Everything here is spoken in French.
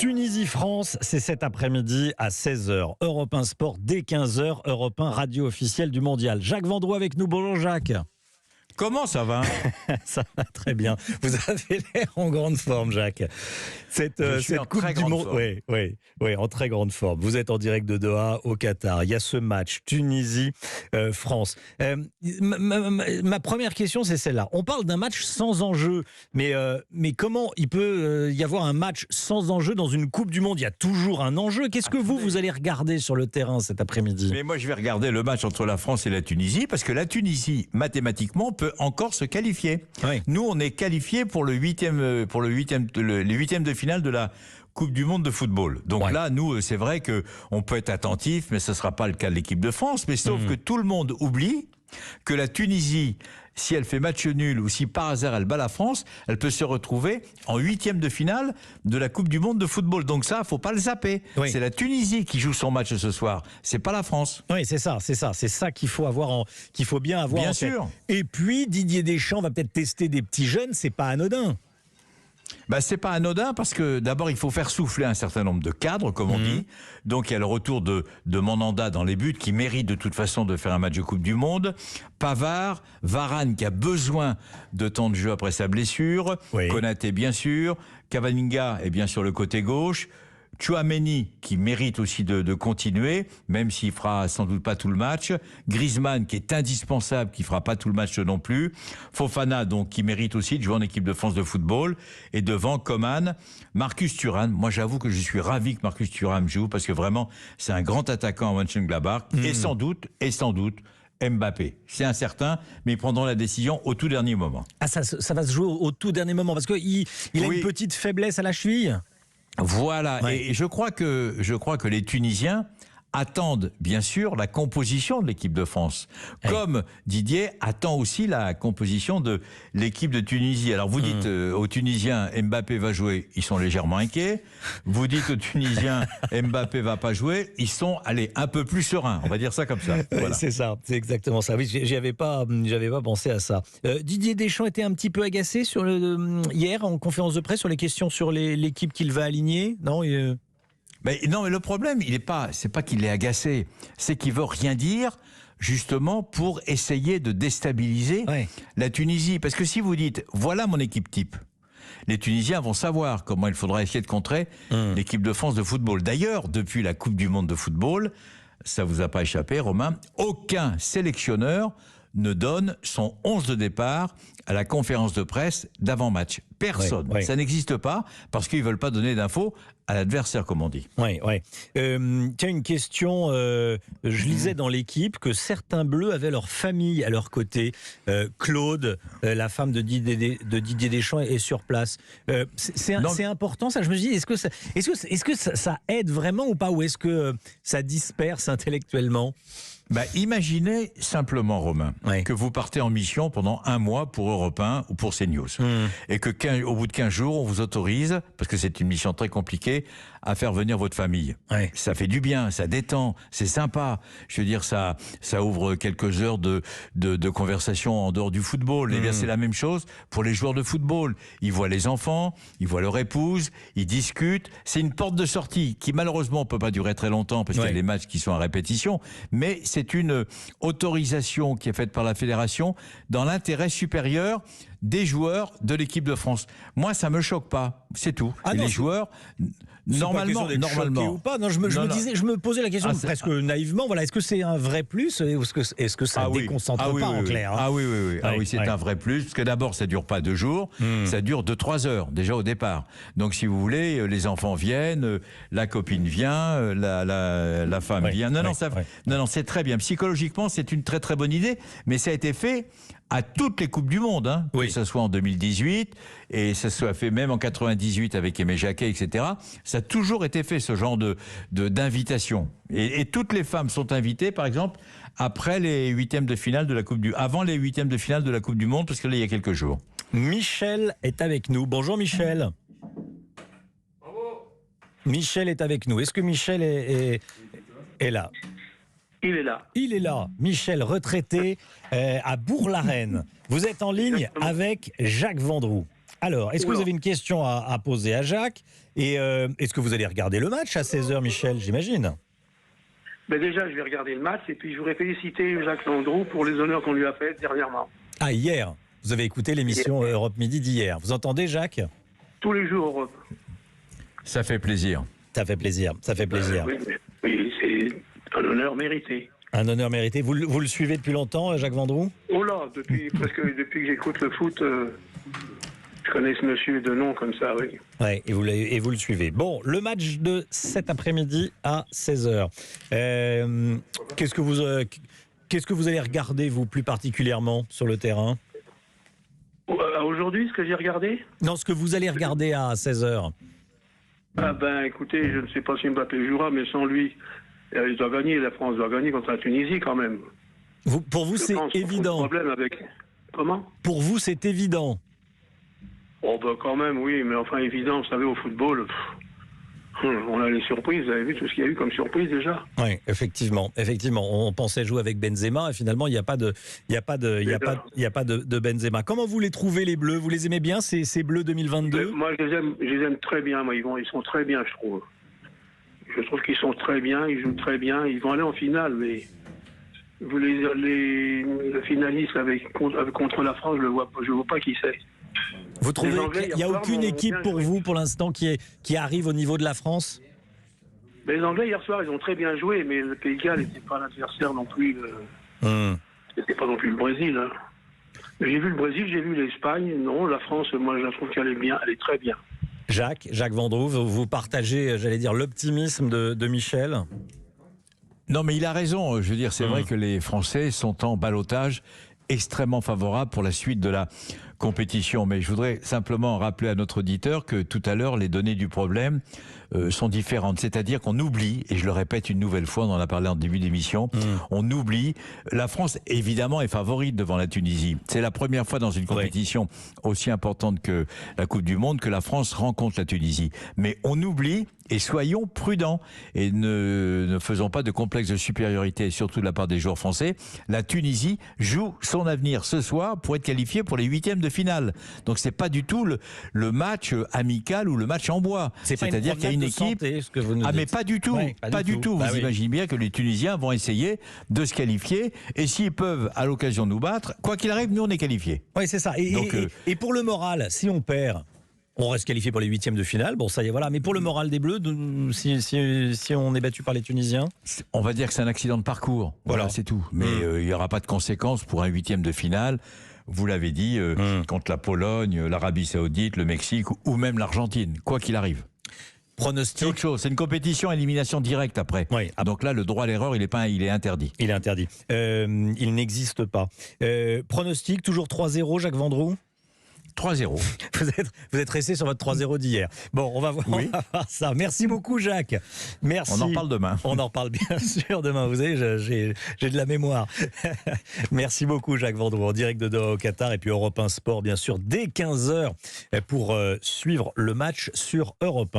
Tunisie-France, c'est cet après-midi à 16h. Europe 1 Sport dès 15h, Europe 1 radio officielle du Mondial. Jacques Vendroux avec nous. Bonjour Jacques. Comment ça va? Ça va très bien. Vous avez l'air en grande forme, Jacques. Cette Coupe du Monde, oui, en très grande forme. Vous êtes en direct de Doha, au Qatar. Il y a ce match Tunisie-France. Ma première question, c'est celle-là. On parle d'un match sans enjeu, mais comment il peut y avoir un match sans enjeu dans une Coupe du Monde? Il y a toujours un enjeu. Qu'est-ce que vous allez regarder sur le terrain cet après-midi? Mais moi, je vais regarder le match entre la France et la Tunisie, parce que la Tunisie, mathématiquement, peut encore se qualifier. Oui. Nous, on est qualifiés pour les huitièmes de finale de la Coupe du Monde de football. Donc là, nous, c'est vrai que on peut être attentif, mais ce ne sera pas le cas de l'équipe de France. Mais sauf que tout le monde oublie que la Tunisie, si elle fait match nul ou si par hasard elle bat la France, elle peut se retrouver en huitième de finale de la Coupe du Monde de football. Donc ça, faut pas le zapper. Oui. C'est la Tunisie qui joue son match ce soir. C'est pas la France. Oui, c'est ça qu'il faut qu'il faut bien avoir. Bien en tête. sûr. Et puis Didier Deschamps va peut-être tester des petits jeunes. C'est pas anodin. C'est pas anodin parce que d'abord il faut faire souffler un certain nombre de cadres, comme on dit. Donc il y a le retour de Mandanda dans les buts qui mérite de toute façon de faire un match de Coupe du Monde. Pavard, Varane qui a besoin de temps de jeu après sa blessure. Oui. Konaté bien sûr. Cavaninga est bien sur le côté gauche. Tchouaméni qui mérite aussi de continuer, même s'il fera sans doute pas tout le match. Griezmann qui est indispensable, qui fera pas tout le match non plus. Fofana donc qui mérite aussi de jouer en équipe de France de football. Et devant Coman, Marcus Thuram. Moi j'avoue que je suis ravi que Marcus Thuram joue parce que vraiment c'est un grand attaquant à Mönchengladbach et sans doute Mbappé. C'est incertain, mais ils prendront la décision au tout dernier moment. Ah, ça va se jouer au tout dernier moment parce qu'il a une petite faiblesse à la cheville. Voilà, Ouais. et je crois que les Tunisiens attendent bien sûr la composition de l'équipe de France, comme Didier attend aussi la composition de l'équipe de Tunisie. Alors vous dites aux Tunisiens Mbappé va jouer, ils sont légèrement inquiets. Vous dites aux Tunisiens Mbappé va pas jouer, ils sont un peu plus sereins. On va dire ça comme ça. Voilà. C'est ça, c'est exactement ça. Oui, j'avais pas pensé à ça. Didier Deschamps était un petit peu agacé hier en conférence de presse sur les questions sur l'équipe qu'il va aligner, non? Mais le problème, c'est pas qu'il est agacé, c'est qu'il veut rien dire, justement, pour essayer de déstabiliser la Tunisie. Parce que si vous dites, voilà mon équipe type, les Tunisiens vont savoir comment il faudra essayer de contrer l'équipe de France de football. D'ailleurs, depuis la Coupe du Monde de football, ça vous a pas échappé, Romain, aucun sélectionneur ne donne son 11 de départ à la conférence de presse d'avant-match. Personne. Ça n'existe pas parce qu'ils ne veulent pas donner d'infos à l'adversaire, comme on dit. Tiens, une question. Je lisais dans l'équipe que certains Bleus avaient leur famille à leur côté. Claude, la femme de Didier Deschamps, est sur place. C'est important, ça. Je me dis, est-ce que ça aide vraiment ou pas? Ou est-ce que ça disperse intellectuellement? Imaginez simplement, Romain, que vous partez en mission pendant un mois pour Europe 1 ou pour CNews. Et qu'au bout de 15 jours, on vous autorise, parce que c'est une mission très compliquée, à faire venir votre famille. Ça fait du bien, ça détend, c'est sympa. Je veux dire, ça ouvre quelques heures de conversation en dehors du football. Eh bien, c'est la même chose pour les joueurs de football. Ils voient les enfants, ils voient leur épouse, ils discutent. C'est une porte de sortie qui, malheureusement, peut pas durer très longtemps parce qu'il y a les matchs qui sont à répétition. Mais c'est une autorisation qui est faite par la fédération dans l'intérêt supérieur des joueurs de l'équipe de France. Moi, ça me choque pas, c'est tout. Les joueurs, normalement, ou pas. Non, je me posais la question presque naïvement. Voilà, est-ce que c'est un vrai plus? Est-ce que ça déconcentre pas en clair? Oui, c'est un vrai plus parce que d'abord, ça dure pas 2 jours, ça dure 2-3 heures déjà au départ. Donc, si vous voulez, les enfants viennent, la copine vient, la femme vient. Non, c'est très bien. Psychologiquement, c'est une très très bonne idée, mais ça a été fait à toutes les Coupes du Monde, que ce soit en 2018, et ça soit fait même en 98 avec Aimé Jacquet, etc. Ça a toujours été fait, ce genre d'invitation. Et toutes les femmes sont invitées, par exemple, après les huitièmes de finale de la avant les huitièmes de finale de la Coupe du Monde, parce que là, il y a quelques jours. Michel est avec nous. Bonjour Michel. Bravo. Michel est avec nous. Est-ce que Michel est là? Il est là. Il est là. Michel, retraité à Bourg-la-Reine. Vous êtes en ligne avec Jacques Vendroux. Alors, est-ce que vous avez une question à poser à Jacques? Et est-ce que vous allez regarder le match à 16h, Michel, j'imagine? Ben déjà, je vais regarder le match et puis je voudrais féliciter Jacques Vendroux pour les honneurs qu'on lui a fait dernièrement. Ah, hier. Vous avez écouté l'émission Europe Midi d'hier. Vous entendez, Jacques? Tous les jours, Europe. Ça fait plaisir. Ça fait plaisir, ça fait plaisir. Oui, c'est un honneur mérité. Un honneur mérité. Vous le suivez depuis longtemps, Jacques Vendroux? Oh là, depuis que j'écoute le foot, je connais ce monsieur de nom comme ça, oui. Ouais, et vous le suivez. Bon, le match de cet après-midi à 16h. Qu'est-ce que vous allez regarder, vous, plus particulièrement, sur le terrain? Aujourd'hui, ce que j'ai regardé? Non, ce que vous allez regarder à 16h. Ah ben, écoutez, je ne sais pas si Mbappé jouera, mais sans lui, il doit gagner, la France doit gagner contre la Tunisie quand même. Pour vous, c'est évident. Problème avec... Comment? Pour vous, c'est évident. Oh ben quand même, oui, mais enfin évident, vous savez, au football, on a les surprises, vous avez vu tout ce qu'il y a eu comme surprise déjà? Oui, effectivement. On pensait jouer avec Benzema et finalement il n'y a pas de Benzema. Comment vous les trouvez, les Bleus? Vous les aimez bien, ces Bleus 2022? Moi je les aime très bien, ils sont très bien, je trouve. Je trouve qu'ils sont très bien, ils jouent très bien, ils vont aller en finale, mais vous le finaliste contre la France, je ne vois pas qui c'est. Vous trouvez qu'il n'y a aucune équipe pour vous, pour l'instant, qui arrive au niveau de la France? Mais les Anglais, hier soir, ils ont très bien joué, mais le Pays de Galles n'était pas l'adversaire non plus. C'était pas non plus le Brésil. Hein. J'ai vu le Brésil, j'ai vu l'Espagne. Non, la France, moi, je la trouve qu'elle est bien, elle est très bien. Jacques Vendroux, vous partagez, j'allais dire, l'optimisme de Michel? Non, mais il a raison. Je veux dire, c'est vrai que les Français sont en ballottage extrêmement favorable pour la suite de la compétition. Mais je voudrais simplement rappeler à notre auditeur que tout à l'heure, les données du problème sont différentes. C'est-à-dire qu'on oublie, et je le répète une nouvelle fois, on en a parlé en début d'émission, on oublie, la France évidemment est favorite devant la Tunisie. C'est la première fois dans une compétition aussi importante que la Coupe du Monde que la France rencontre la Tunisie. Mais on oublie, et soyons prudents, et ne faisons pas de complexe de supériorité, surtout de la part des joueurs français. La Tunisie joue son avenir ce soir pour être qualifiée pour les huitièmes de finale. Donc c'est pas du tout le match amical ou le match en bois. C'est-à-dire qu'il y a une équipe. Mais pas du tout, pas du tout. Vous imaginez bien que les Tunisiens vont essayer de se qualifier, et s'ils peuvent à l'occasion nous battre, quoi qu'il arrive, nous on est qualifiés. Oui, c'est ça. Et pour le moral, si on perd, on reste qualifié pour les huitièmes de finale. Bon, ça y est, voilà. Mais pour le moral des Bleus, si on est battu par les Tunisiens, on va dire que c'est un accident de parcours. Voilà, c'est tout. Mais il n'y aura pas de conséquences pour un huitième de finale. Vous l'avez dit, contre la Pologne, l'Arabie Saoudite, le Mexique ou même l'Argentine, quoi qu'il arrive. Pronostic. C'est autre chose. C'est une compétition à élimination directe après. Oui. Donc là, le droit à l'erreur, il est interdit. Il est interdit. Il n'existe pas. Pronostic, toujours 3-0, Jacques Vendroux? 3-0. Vous êtes resté sur votre 3-0 d'hier. Bon, on va voir ça. Merci beaucoup, Jacques. Merci. On en parle demain. On en reparle bien sûr demain. Vous savez, j'ai de la mémoire. Merci beaucoup, Jacques Vendroux, en direct de Doha au Qatar. Et puis Europe 1 Sport, bien sûr, dès 15h pour suivre le match sur Europe 1.